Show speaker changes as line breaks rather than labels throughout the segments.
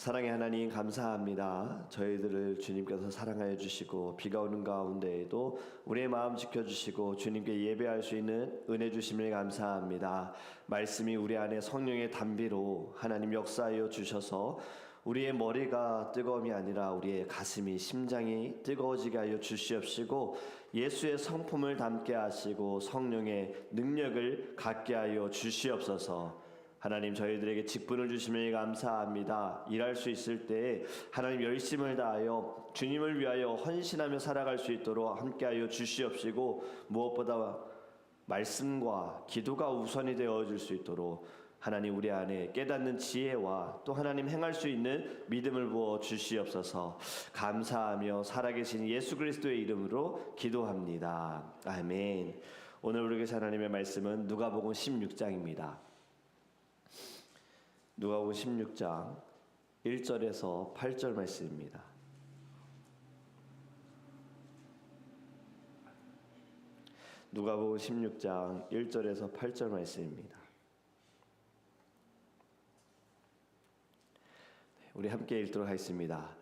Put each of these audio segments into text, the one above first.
사랑의 하나님 감사합니다. 저희들을 주님께서 사랑하여 주시고 비가 오는 가운데에도 우리의 마음 지켜주시고 주님께 예배할 수 있는 은혜 주심을 감사합니다. 말씀이 우리 안에 성령의 담비로 하나님 역사하여 주셔서 우리의 머리가 뜨거움이 아니라 우리의 가슴이 심장이 뜨거워지게 하여 주시옵시고 예수의 성품을 담게 하시고 성령의 능력을 갖게 하여 주시옵소서. 하나님 저희들에게 직분을 주시며 감사합니다. 일할 수 있을 때에 하나님 열심을 다하여 주님을 위하여 헌신하며 살아갈 수 있도록 함께하여 주시옵시고 무엇보다 말씀과 기도가 우선이 되어질 수 있도록 하나님 우리 안에 깨닫는 지혜와 또 하나님 행할 수 있는 믿음을 부어 주시옵소서. 감사하며 살아계신 예수 그리스도의 이름으로 기도합니다. 아멘. 오늘 우리에게 하나님의 말씀은 누가복음 16장입니다. 누가복음 16장 1절에서 8절 말씀입니다. 누가복음 16장 1절에서 8절 말씀입니다. 우리 함께 읽도록 하겠습니다.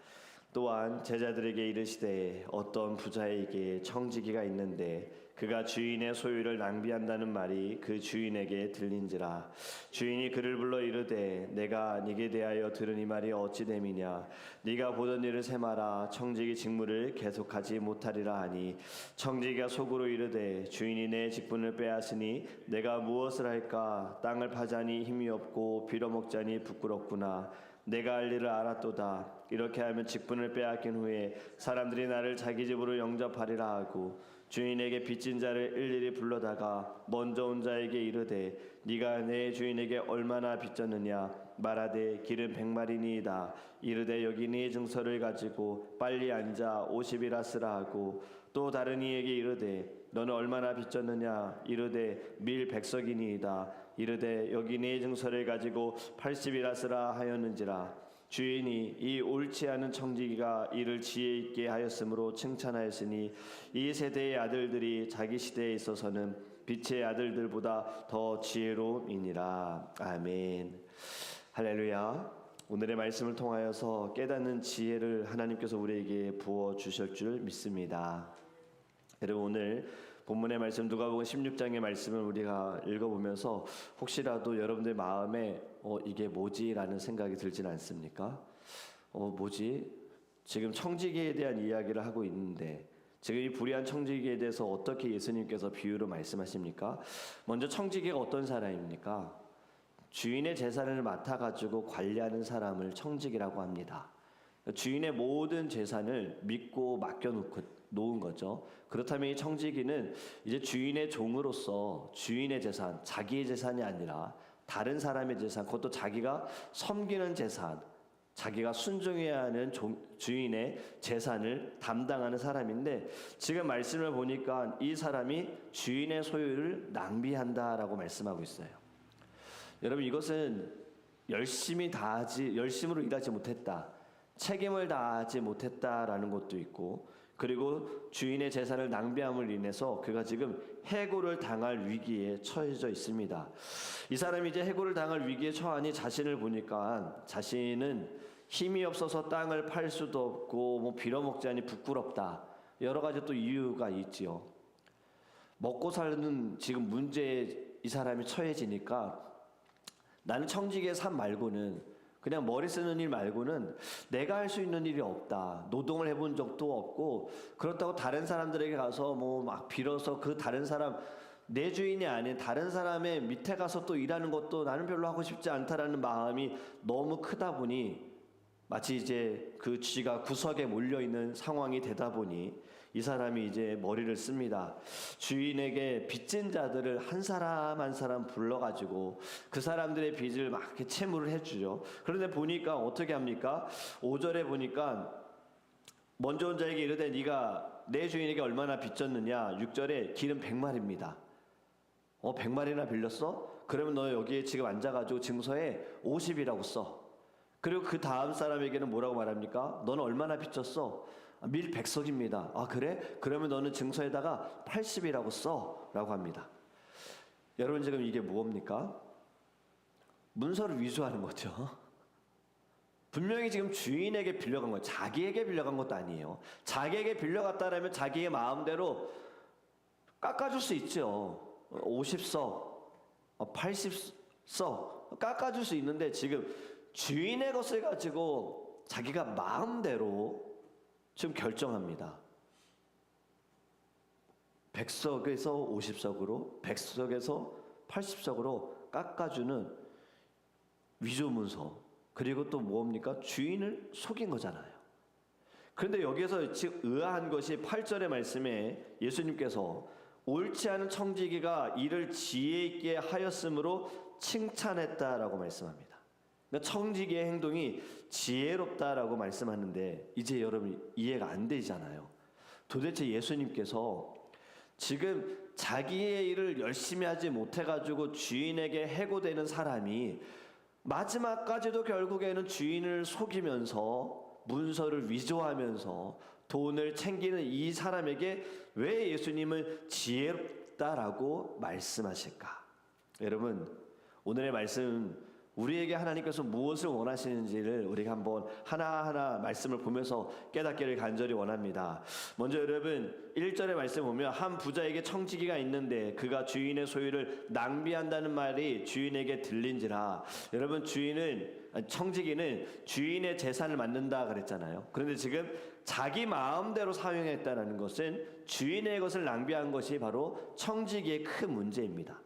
또한 제자들에게 이르시되 어떤 부자에게 청지기가 있는데 그가 주인의 소유를 낭비한다는 말이 그 주인에게 들린지라. 주인이 그를 불러 이르되 내가 네게 대하여 들은 이 말이 어찌 됨이냐. 네가 보던 일을 세마라. 청지기 직무를 계속하지 못하리라 하니 청지기가 속으로 이르되 주인이 내 직분을 빼앗으니 내가 무엇을 할까. 땅을 파자니 힘이 없고 빌어먹자니 부끄럽구나. 내가 할 일을 알았도다. 이렇게 하면 직분을 빼앗긴 후에 사람들이 나를 자기 집으로 영접하리라 하고 주인에게 빚진 자를 일일이 불러다가 먼저 온 자에게 이르되 네가 내 주인에게 얼마나 빚졌느냐. 말하되 길은 100마리니이다. 이르되 여기 네 증서를 가지고 빨리 앉아 50이라 쓰라 하고 또 다른 이에게 이르되 너는 얼마나 빚졌느냐. 이르되 밀 100석이니이다. 이르되 여기 네 증서를 가지고 80이라 쓰라 하였는지라. 주인이 이 옳지 않은 청지기가 이를 지혜 있게 하였으므로 칭찬하였으니 이 세대의 아들들이 자기 시대에 있어서는 빛의 아들들보다 더 지혜로움이니라. 아멘. 할렐루야. 오늘의 말씀을 통하여서 깨닫는 지혜를 하나님께서 우리에게 부어 주실 줄 믿습니다. 여러분 오늘 본문의 말씀 누가복음 16장의 말씀을 우리가 읽어보면서 혹시라도 여러분들 마음에 이게 뭐지? 라는 생각이 들진 않습니까? 뭐지? 지금 청지기에 대한 이야기를 하고 있는데 지금 이 불의한 청지기에 대해서 어떻게 예수님께서 비유로 말씀하십니까? 먼저 청지기가 어떤 사람입니까? 주인의 재산을 맡아가지고 관리하는 사람을 청지기라고 합니다. 주인의 모든 재산을 믿고 맡겨놓은 거죠. 그렇다면 이 청지기는 이제 주인의 종으로서 주인의 재산, 자기의 재산이 아니라 다른 사람의 재산, 그것도 자기가 섬기는 재산, 자기가 순종해야 하는 주인의 재산을 담당하는 사람인데 지금 말씀을 보니까 이 사람이 주인의 소유를 낭비한다라고 말씀하고 있어요. 여러분 이것은 열심으로 일하지 못했다. 책임을 다하지 못했다라는 것도 있고 그리고 주인의 재산을 낭비함을 인해서 그가 지금 해고를 당할 위기에 처해져 있습니다. 이 사람이 이제 해고를 당할 위기에 처하니 자신을 보니까 자신은 힘이 없어서 땅을 팔 수도 없고 빌어먹자니 부끄럽다. 여러 가지 또 이유가 있지요. 먹고 사는 지금 문제에 이 사람이 처해지니까 나는 청지기의 삶 말고는 그냥 머리 쓰는 일 말고는 내가 할 수 있는 일이 없다. 노동을 해본 적도 없고 그렇다고 다른 사람들에게 가서 막 빌어서 그 다른 사람 내 주인이 아닌 다른 사람의 밑에 가서 또 일하는 것도 나는 별로 하고 싶지 않다라는 마음이 너무 크다 보니 마치 이제 그 쥐가 구석에 몰려있는 상황이 되다 보니 이 사람이 이제 머리를 씁니다. 주인에게 빚진 자들을 한 사람 한 사람 불러가지고 그 사람들의 빚을 막 이렇게 채무를 해주죠. 그런데 보니까 어떻게 합니까? 5절에 보니까 먼저 온 자에게 이르되 네가 내 주인에게 얼마나 빚졌느냐. 6절에 길은 100마리입니다. 100마리나 빌렸어? 그러면 너 여기에 지금 앉아가지고 증서에 50이라고 써. 그리고 그 다음 사람에게는 뭐라고 말합니까? 너는 얼마나 빚졌어? 밀 100석입니다. 아 그래? 그러면 너는 증서에다가 80이라고 써 라고 합니다. 여러분 지금 이게 뭡니까? 문서를 위조하는 거죠. 분명히 지금 주인에게 빌려간 거예요. 자기에게 빌려간 것도 아니에요. 자기에게 빌려갔다라면 자기의 마음대로 깎아줄 수 있죠. 50석, 80석 깎아줄 수 있는데 지금 주인의 것을 가지고 자기가 마음대로 지금 결정합니다. 100석에서 50석으로, 100석에서 80석으로 깎아주는 위조문서, 그리고 또 뭡니까? 주인을 속인 거잖아요. 그런데 여기에서 지금 의아한 것이 8절의 말씀에 예수님께서 옳지 않은 청지기가 이를 지혜 있게 하였으므로 칭찬했다라고 말씀합니다. 그러니까 청지기의 행동이 지혜롭다라고 말씀하는데 이제 여러분 이해가 안 되잖아요. 도대체 예수님께서 지금 자기의 일을 열심히 하지 못해가지고 주인에게 해고되는 사람이 마지막까지도 결국에는 주인을 속이면서 문서를 위조하면서 돈을 챙기는 이 사람에게 왜 예수님은 지혜롭다라고 말씀하실까? 여러분, 오늘의 말씀 우리에게 하나님께서 무엇을 원하시는지를 우리가 한번 하나하나 말씀을 보면서 깨닫기를 간절히 원합니다. 먼저 여러분 1절의 말씀 보면 한 부자에게 청지기가 있는데 그가 주인의 소유를 낭비한다는 말이 주인에게 들린지라. 여러분 청지기는 주인의 재산을 맡는다 그랬잖아요. 그런데 지금 자기 마음대로 사용했다는 것은 주인의 것을 낭비한 것이 바로 청지기의 큰 문제입니다.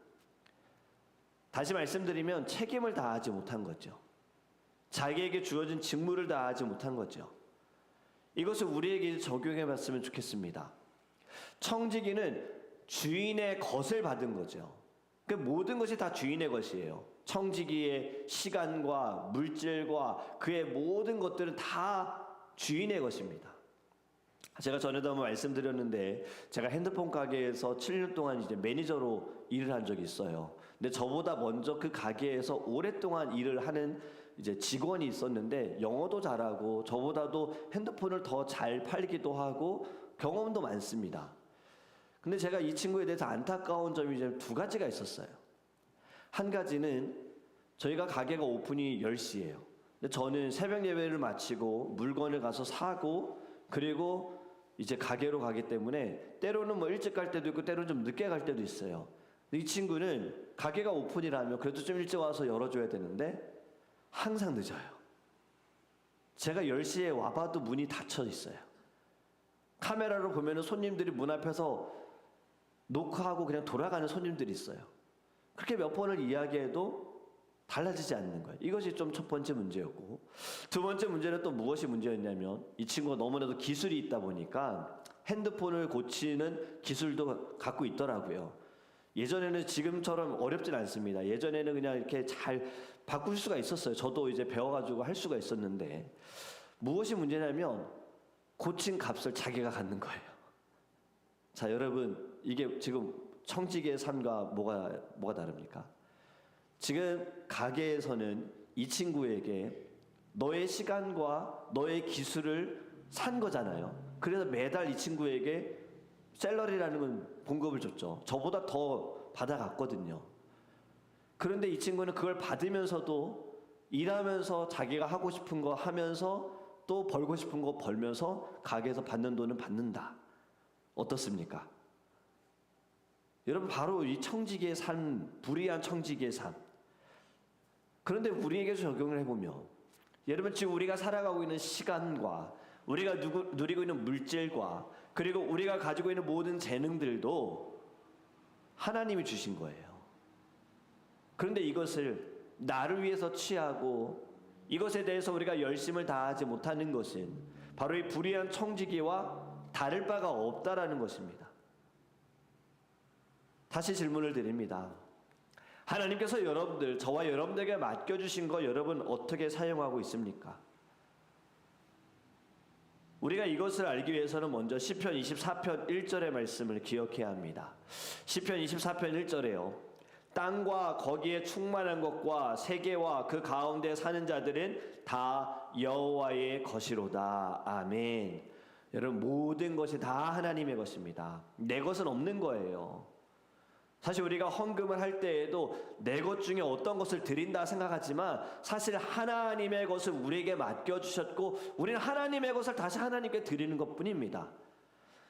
다시 말씀드리면 책임을 다하지 못한 거죠. 자기에게 주어진 직무를 다하지 못한 거죠. 이것을 우리에게 적용해 봤으면 좋겠습니다. 청지기는 주인의 것을 받은 거죠. 그 모든 것이 다 주인의 것이에요. 청지기의 시간과 물질과 그의 모든 것들은 다 주인의 것입니다. 제가 전에도 한번 말씀드렸는데 제가 핸드폰 가게에서 7년 동안 이제 매니저로 일을 한 적이 있어요. 근데 저보다 먼저 그 가게에서 오랫동안 일을 하는 이제 직원이 있었는데 영어도 잘하고 저보다도 핸드폰을 더 잘 팔기도 하고 경험도 많습니다. 근데 제가 이 친구에 대해서 안타까운 점이 이제 두 가지가 있었어요. 한 가지는 저희가 가게가 오픈이 10시예요. 근데 저는 새벽 예배를 마치고 물건을 가서 사고 그리고 이제 가게로 가기 때문에 때로는 뭐 일찍 갈 때도 있고 때로는 좀 늦게 갈 때도 있어요. 이 친구는 가게가 오픈이라면 그래도 좀 일찍 와서 열어줘야 되는데 항상 늦어요. 제가 10시에 와봐도 문이 닫혀 있어요. 카메라로 보면은 손님들이 문 앞에서 노크하고 그냥 돌아가는 손님들이 있어요. 그렇게 몇 번을 이야기해도 달라지지 않는 거예요. 이것이 좀 첫 번째 문제였고, 두 번째 문제는 또 무엇이 문제였냐면 이 친구가 너무나도 기술이 있다 보니까 핸드폰을 고치는 기술도 갖고 있더라고요. 예전에는 지금처럼 어렵진 않습니다. 예전에는 그냥 이렇게 잘 바꿀 수가 있었어요. 저도 이제 배워가지고 할 수가 있었는데 무엇이 문제냐면 고친 값을 자기가 갖는 거예요. 자, 여러분 이게 지금 청지기의 삶과 뭐가 다릅니까? 지금 가게에서는 이 친구에게 너의 시간과 너의 기술을 산 거잖아요. 그래서 매달 이 친구에게 샐러리라는 건 봉급을 줬죠. 저보다 더 받아갔거든요. 그런데 이 친구는 그걸 받으면서도 일하면서 자기가 하고 싶은 거 하면서 또 벌고 싶은 거 벌면서 가게에서 받는 돈은 받는다. 어떻습니까? 여러분 바로 이 청지기의 삶, 불의한 청지기의 삶. 그런데 우리에게 적용을 해보면 여러분 지금 우리가 살아가고 있는 시간과 우리가 누리고 있는 물질과 그리고 우리가 가지고 있는 모든 재능들도 하나님이 주신 거예요. 그런데 이것을 나를 위해서 취하고 이것에 대해서 우리가 열심을 다하지 못하는 것은 바로 이 불의한 청지기와 다를 바가 없다라는 것입니다. 다시 질문을 드립니다. 하나님께서 저와 여러분들에게 맡겨주신 거 여러분 어떻게 사용하고 있습니까? 우리가 이것을 알기 위해서는 먼저 시편 24편 1절의 말씀을 기억해야 합니다. 시편 24편 1절에요. 땅과 거기에 충만한 것과 세계와 그 가운데 사는 자들은 다 여호와의 것이로다. 아멘. 여러분 모든 것이 다 하나님의 것입니다. 내 것은 없는 거예요. 사실 우리가 헌금을 할 때에도 내 것 중에 어떤 것을 드린다 생각하지만 사실 하나님의 것을 우리에게 맡겨주셨고 우리는 하나님의 것을 다시 하나님께 드리는 것뿐입니다.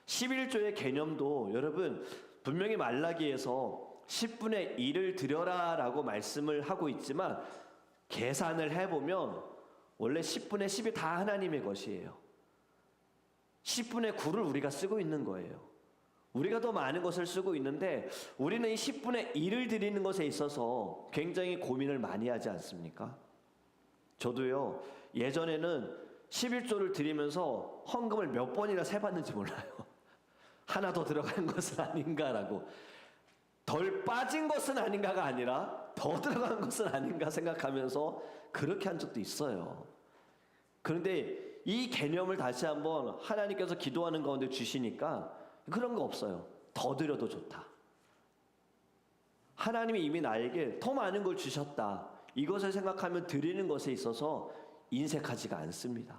11조의 개념도 여러분 분명히 말라기에서 10분의 1을 드려라 라고 말씀을 하고 있지만 계산을 해보면 원래 10분의 10이 다 하나님의 것이에요. 10분의 9를 우리가 쓰고 있는 거예요. 우리가 더 많은 것을 쓰고 있는데 우리는 이 10분의 1을 드리는 것에 있어서 굉장히 고민을 많이 하지 않습니까? 저도요, 예전에는 11조를 드리면서 헌금을 몇 번이나 세봤는지 몰라요. 하나 더 들어간 것은 아닌가라고. 덜 빠진 것은 아닌가가 아니라 더 들어간 것은 아닌가 생각하면서 그렇게 한 적도 있어요. 그런데 이 개념을 다시 한번 하나님께서 기도하는 가운데 주시니까 그런 거 없어요. 더 드려도 좋다. 하나님이 이미 나에게 더 많은 걸 주셨다. 이것을 생각하면 드리는 것에 있어서 인색하지가 않습니다.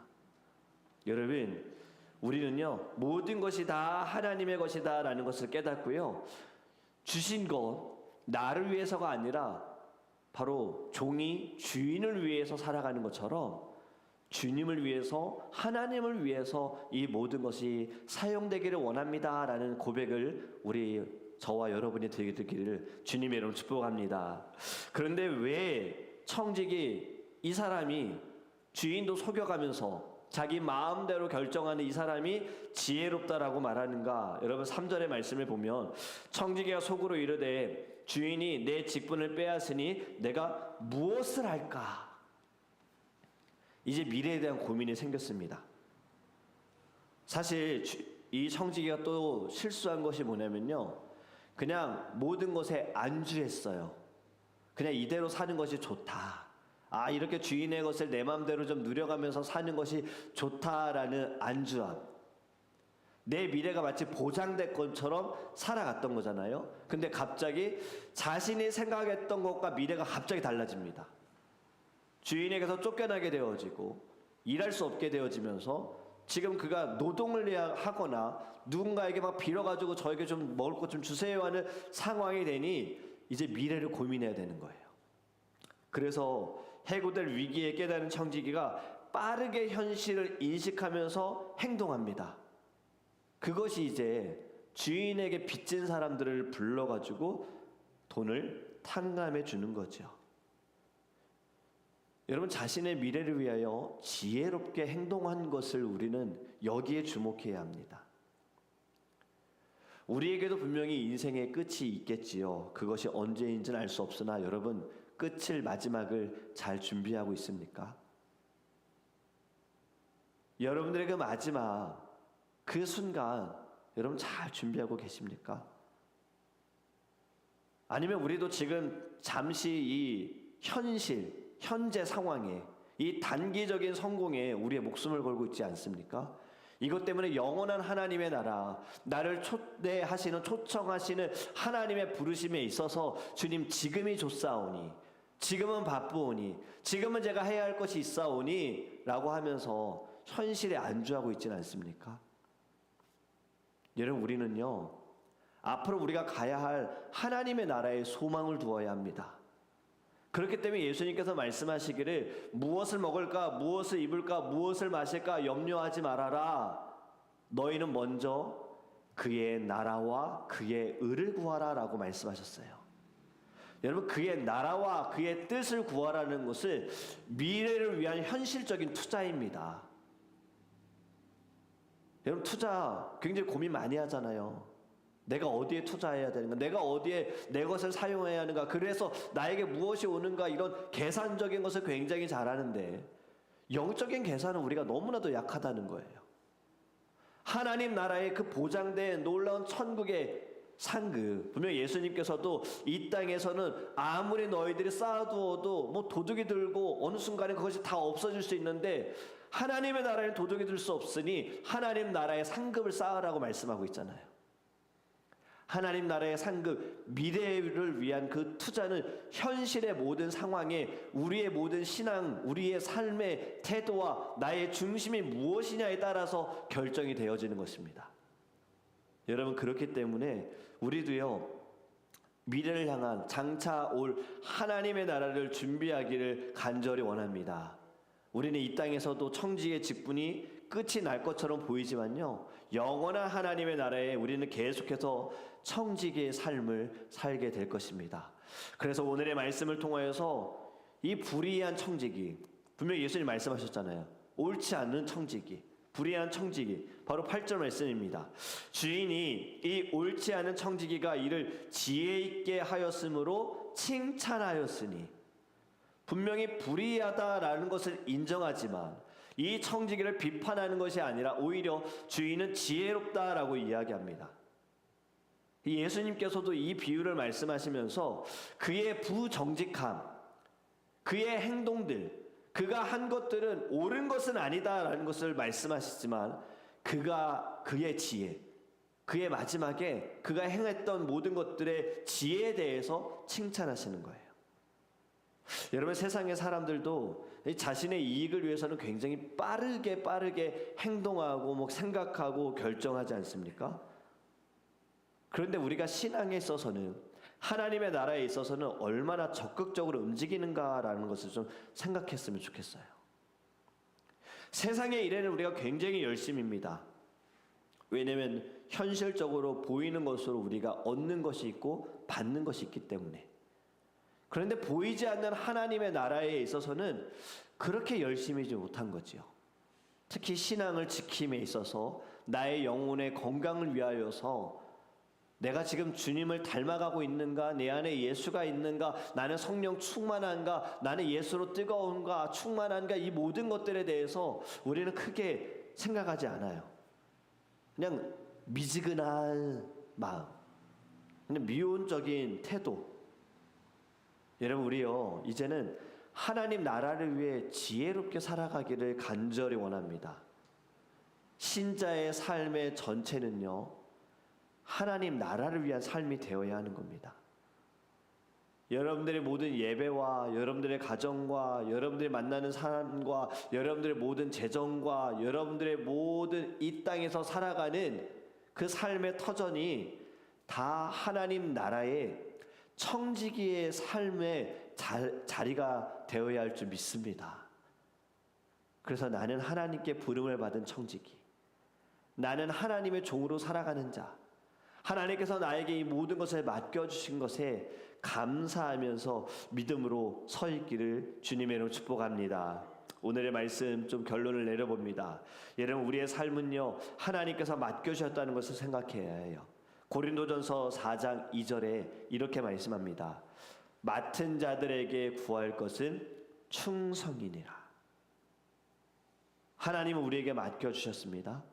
여러분, 우리는요 모든 것이 다 하나님의 것이다 라는 것을 깨닫고요, 주신 것 나를 위해서가 아니라 바로 종이 주인을 위해서 살아가는 것처럼 주님을 위해서, 하나님을 위해서 이 모든 것이 사용되기를 원합니다 라는 고백을 저와 여러분이 드리기를 주님의 이름으로 축복합니다. 그런데 왜 청지기 이 사람이 주인도 속여가면서 자기 마음대로 결정하는 이 사람이 지혜롭다라고 말하는가? 여러분 3절의 말씀을 보면 청지기가 속으로 이르되 주인이 내 직분을 빼앗으니 내가 무엇을 할까? 이제 미래에 대한 고민이 생겼습니다. 사실 이 청지기가 또 실수한 것이 뭐냐면요, 그냥 모든 것에 안주했어요. 그냥 이대로 사는 것이 좋다. 이렇게 주인의 것을 내 마음대로 좀 누려가면서 사는 것이 좋다라는 안주함. 내 미래가 마치 보장된 것처럼 살아갔던 거잖아요. 근데 갑자기 자신이 생각했던 것과 미래가 갑자기 달라집니다. 주인에게서 쫓겨나게 되어지고 일할 수 없게 되어지면서 지금 그가 노동을 해야 하거나 누군가에게 막 빌어가지고 저에게 좀 먹을 것 좀 주세요 하는 상황이 되니 이제 미래를 고민해야 되는 거예요. 그래서 해고될 위기에 깨달은 청지기가 빠르게 현실을 인식하면서 행동합니다. 그것이 이제 주인에게 빚진 사람들을 불러가지고 돈을 탕감해 주는 거죠. 여러분, 자신의 미래를 위하여 지혜롭게 행동한 것을 우리는 여기에 주목해야 합니다. 우리에게도 분명히 인생의 끝이 있겠지요. 그것이 언제인지는 알 수 없으나 여러분, 끝을, 마지막을 잘 준비하고 있습니까? 여러분들의 그 마지막, 그 순간 여러분 잘 준비하고 계십니까? 아니면 우리도 지금 잠시 이 현재 상황에, 이 단기적인 성공에 우리의 목숨을 걸고 있지 않습니까? 이것 때문에 영원한 하나님의 나라, 나를 초대하시는, 초청하시는 하나님의 부르심에 있어서 주님 지금이 좋사오니, 지금은 바쁘오니, 지금은 제가 해야 할 것이 있사오니 라고 하면서 현실에 안주하고 있지는 않습니까? 여러분, 우리는요 앞으로 우리가 가야 할 하나님의 나라에 소망을 두어야 합니다. 그렇기 때문에 예수님께서 말씀하시기를 무엇을 먹을까, 무엇을 입을까, 무엇을 마실까 염려하지 말아라. 너희는 먼저 그의 나라와 그의 의를 구하라 라고 말씀하셨어요. 여러분, 그의 나라와 그의 뜻을 구하라는 것은 미래를 위한 현실적인 투자입니다. 여러분, 투자 굉장히 고민 많이 하잖아요. 내가 어디에 투자해야 되는가, 내가 어디에 내 것을 사용해야 하는가, 그래서 나에게 무엇이 오는가, 이런 계산적인 것을 굉장히 잘하는데 영적인 계산은 우리가 너무나도 약하다는 거예요. 하나님 나라의 그 보장된 놀라운 천국의 상급, 분명히 예수님께서도 이 땅에서는 아무리 너희들이 쌓아두어도 뭐 도둑이 들고 어느 순간에 그것이 다 없어질 수 있는데 하나님의 나라에 도둑이 들 수 없으니 하나님 나라의 상급을 쌓으라고 말씀하고 있잖아요. 하나님 나라의 상급, 미래를 위한 그 투자는 현실의 모든 상황에 우리의 모든 신앙, 우리의 삶의 태도와 나의 중심이 무엇이냐에 따라서 결정이 되어지는 것입니다. 여러분, 그렇기 때문에 우리도요 미래를 향한 장차 올 하나님의 나라를 준비하기를 간절히 원합니다. 우리는 이 땅에서도 청지기의 직분이 끝이 날 것처럼 보이지만요, 영원한 하나님의 나라에 우리는 계속해서 청지기의 삶을 살게 될 것입니다. 그래서 오늘의 말씀을 통하여서 이 불의한 청지기, 분명히 예수님 말씀하셨잖아요. 옳지 않은 청지기, 불의한 청지기, 바로 8절 말씀입니다. 주인이 이 옳지 않은 청지기가 이를 지혜 있게 하였으므로 칭찬하였으니, 분명히 불의하다라는 것을 인정하지만 이 청지기를 비판하는 것이 아니라 오히려 주인은 지혜롭다라고 이야기합니다. 예수님께서도 이 비유를 말씀하시면서 그의 부정직함, 그의 행동들, 그가 한 것들은 옳은 것은 아니다라는 것을 말씀하시지만 그의 지혜, 그의 마지막에 그가 행했던 모든 것들의 지혜에 대해서 칭찬하시는 거예요. 여러분, 세상의 사람들도 자신의 이익을 위해서는 굉장히 빠르게 행동하고 생각하고 결정하지 않습니까? 그런데 우리가 신앙에 있어서는, 하나님의 나라에 있어서는 얼마나 적극적으로 움직이는가라는 것을 좀 생각했으면 좋겠어요. 세상의 일에는 우리가 굉장히 열심입니다. 왜냐하면 현실적으로 보이는 것으로 우리가 얻는 것이 있고 받는 것이 있기 때문에. 그런데 보이지 않는 하나님의 나라에 있어서는 그렇게 열심히지 못한 거지요. 특히 신앙을 지킴에 있어서 나의 영혼의 건강을 위하여서 내가 지금 주님을 닮아가고 있는가, 내 안에 예수가 있는가, 나는 성령 충만한가, 나는 예수로 뜨거운가, 충만한가, 이 모든 것들에 대해서 우리는 크게 생각하지 않아요. 그냥 미지근한 마음, 그냥 미온적인 태도. 여러분, 우리요 이제는 하나님 나라를 위해 지혜롭게 살아가기를 간절히 원합니다. 신자의 삶의 전체는요, 하나님 나라를 위한 삶이 되어야 하는 겁니다. 여러분들의 모든 예배와 여러분들의 가정과 여러분들이 만나는 사람과 여러분들의 모든 재정과 여러분들의 모든 이 땅에서 살아가는 그 삶의 터전이 다 하나님 나라의 청지기의 삶의 자리가 되어야 할 줄 믿습니다. 그래서 나는 하나님께 부름을 받은 청지기, 나는 하나님의 종으로 살아가는 자, 하나님께서 나에게 이 모든 것을 맡겨주신 것에 감사하면서 믿음으로 서 있기를 주님의 이름으로 축복합니다. 오늘의 말씀 좀 결론을 내려봅니다. 여러분, 우리의 삶은요, 하나님께서 맡겨주셨다는 것을 생각해야 해요. 고린도전서 4장 2절에 이렇게 말씀합니다. 맡은 자들에게 구할 것은 충성이니라. 하나님은 우리에게 맡겨주셨습니다.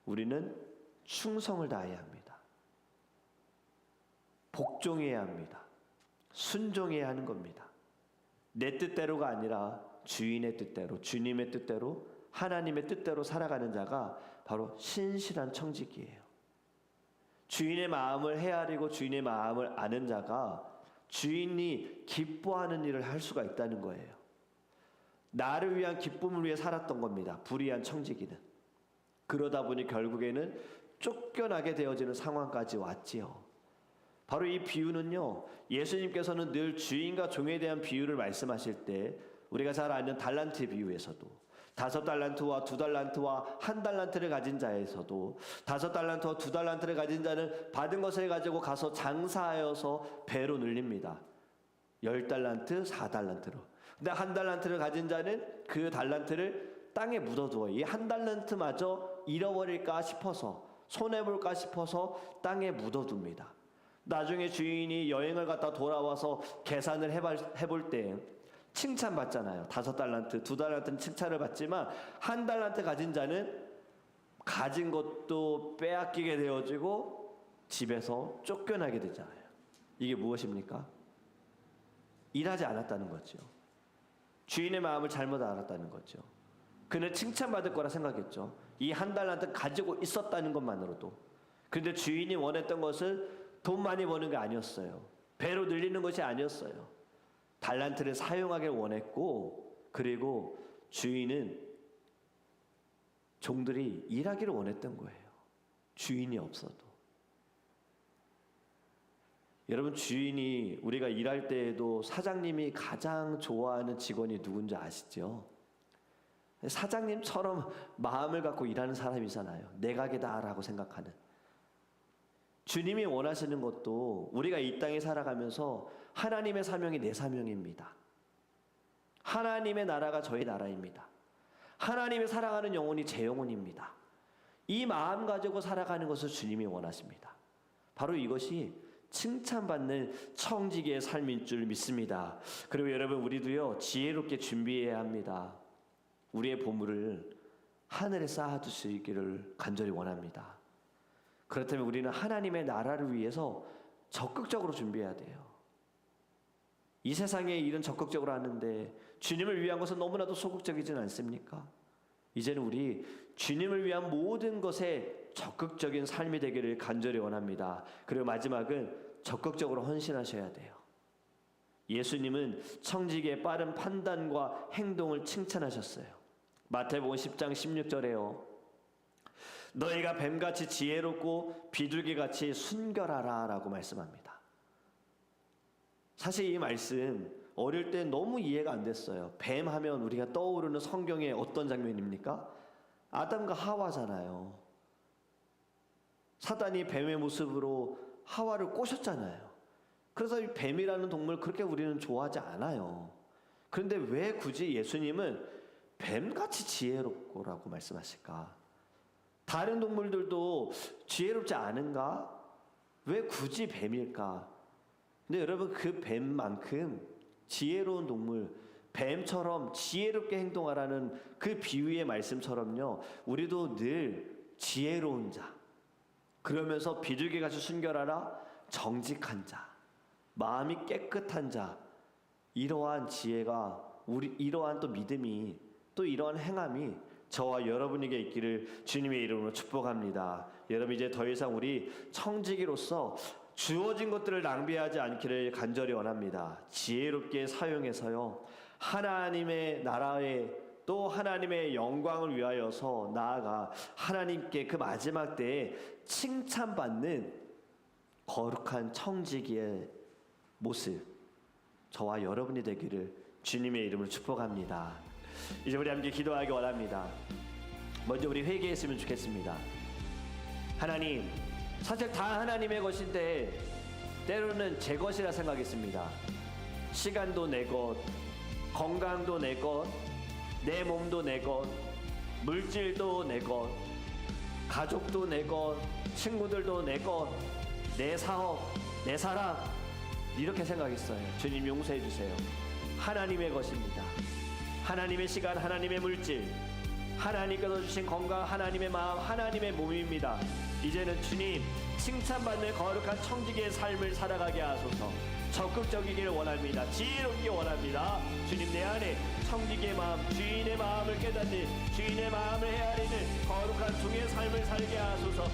우리는 충성을 다해야 합니다. 복종해야 합니다. 순종해야 하는 겁니다. 내 뜻대로가 아니라 주인의 뜻대로, 주님의 뜻대로, 하나님의 뜻대로 살아가는 자가 바로 신실한 청지기예요. 주인의 마음을 헤아리고 주인의 마음을 아는 자가 주인이 기뻐하는 일을 할 수가 있다는 거예요. 나를 위한 기쁨을 위해 살았던 겁니다. 불의한 청지기는. 그러다 보니 결국에는 쫓겨나게 되어지는 상황까지 왔지요. 바로 이 비유는요, 예수님께서는 늘 주인과 종에 대한 비유를 말씀하실 때 우리가 잘 아는 달란트 비유에서도 5달란트와 2달란트와 1달란트를 가진 자에서도 5달란트와 2달란트를 가진 자는 받은 것을 가지고 가서 장사하여서 배로 늘립니다. 10달란트, 4달란트로. 근데 1달란트를 가진 자는 그 달란트를 땅에 묻어두어요. 이 1달란트마저 잃어버릴까 싶어서, 손해볼까 싶어서 땅에 묻어둡니다. 나중에 주인이 여행을 갔다 돌아와서 계산을 해볼 때 칭찬받잖아요. 5달란트, 2달란트는 칭찬을 받지만 1달란트 가진 자는 가진 것도 빼앗기게 되어지고 집에서 쫓겨나게 되잖아요. 이게 무엇입니까? 일하지 않았다는 거죠. 주인의 마음을 잘못 알았다는 거죠. 그는 칭찬받을 거라 생각했죠. 이 1달란트 가지고 있었다는 것만으로도. 그런데 주인이 원했던 것은 돈 많이 버는 게 아니었어요. 배로 늘리는 것이 아니었어요. 달란트를 사용하길 원했고, 그리고 주인은 종들이 일하기를 원했던 거예요. 주인이 없어도. 여러분, 주인이 우리가 일할 때에도 사장님이 가장 좋아하는 직원이 누군지 아시죠? 사장님처럼 마음을 갖고 일하는 사람이잖아요. 내 가게다라고 생각하는. 주님이 원하시는 것도 우리가 이 땅에 살아가면서 하나님의 사명이 내 사명입니다. 하나님의 나라가 저의 나라입니다. 하나님의 살아가는 영혼이 제 영혼입니다. 이 마음 가지고 살아가는 것을 주님이 원하십니다. 바로 이것이 칭찬받는 청지기의 삶인 줄 믿습니다. 그리고 여러분, 우리도요 지혜롭게 준비해야 합니다. 우리의 보물을 하늘에 쌓아두시기를 간절히 원합니다. 그렇다면 우리는 하나님의 나라를 위해서 적극적으로 준비해야 돼요. 이 세상의 일은 적극적으로 하는데 주님을 위한 것은 너무나도 소극적이진 않습니까? 이제는 우리 주님을 위한 모든 것에 적극적인 삶이 되기를 간절히 원합니다. 그리고 마지막은 적극적으로 헌신하셔야 돼요. 예수님은 청지기의 빠른 판단과 행동을 칭찬하셨어요. 마태복음 10장 16절에요. 너희가 뱀같이 지혜롭고 비둘기같이 순결하라 라고 말씀합니다. 사실 이 말씀 어릴 때 너무 이해가 안 됐어요. 뱀 하면 우리가 떠오르는 성경의 어떤 장면입니까? 아담과 하와잖아요. 사단이 뱀의 모습으로 하와를 꼬셨잖아요. 그래서 이 뱀이라는 동물 그렇게 우리는 좋아하지 않아요. 그런데 왜 굳이 예수님은 뱀같이 지혜롭고라고 말씀하실까? 다른 동물들도 지혜롭지 않은가? 왜 굳이 뱀일까? 근데 여러분, 그 뱀만큼 지혜로운 동물, 뱀처럼 지혜롭게 행동하라는 그 비유의 말씀처럼요, 우리도 늘 지혜로운 자, 그러면서 비둘기같이 순결하라, 정직한 자, 마음이 깨끗한 자, 이러한 지혜가 이러한 또 믿음이 또 이러한 행함이 저와 여러분에게 있기를 주님의 이름으로 축복합니다. 여러분, 이제 더 이상 우리 청지기로서 주어진 것들을 낭비하지 않기를 간절히 원합니다. 지혜롭게 사용해서요, 하나님의 나라에 또 하나님의 영광을 위하여서 나아가 하나님께 그 마지막 때에 칭찬받는 거룩한 청지기의 모습, 저와 여러분이 되기를 주님의 이름으로 축복합니다. 이제 우리 함께 기도하기 원합니다. 먼저 우리 회개했으면 좋겠습니다. 하나님, 사실 다 하나님의 것인데 때로는 제 것이라 생각했습니다. 시간도 내 것, 건강도 내 것, 내 몸도 내 것, 물질도 내 것, 가족도 내 것, 친구들도 내 것, 내 사업, 내 사랑, 이렇게 생각했어요. 주님 용서해 주세요. 하나님의 것입니다. 하나님의 시간, 하나님의 물질, 하나님께서 주신 건강, 하나님의 마음, 하나님의 몸입니다. 이제는 주님 칭찬받는 거룩한 청지기의 삶을 살아가게 하소서. 적극적이기를 원합니다. 지혜롭게 원합니다. 주님, 내 안에 청지기의 마음, 주인의 마음을 깨닫는, 주인의 마음을 헤아리는 거룩한 종의 삶을 살게 하소서.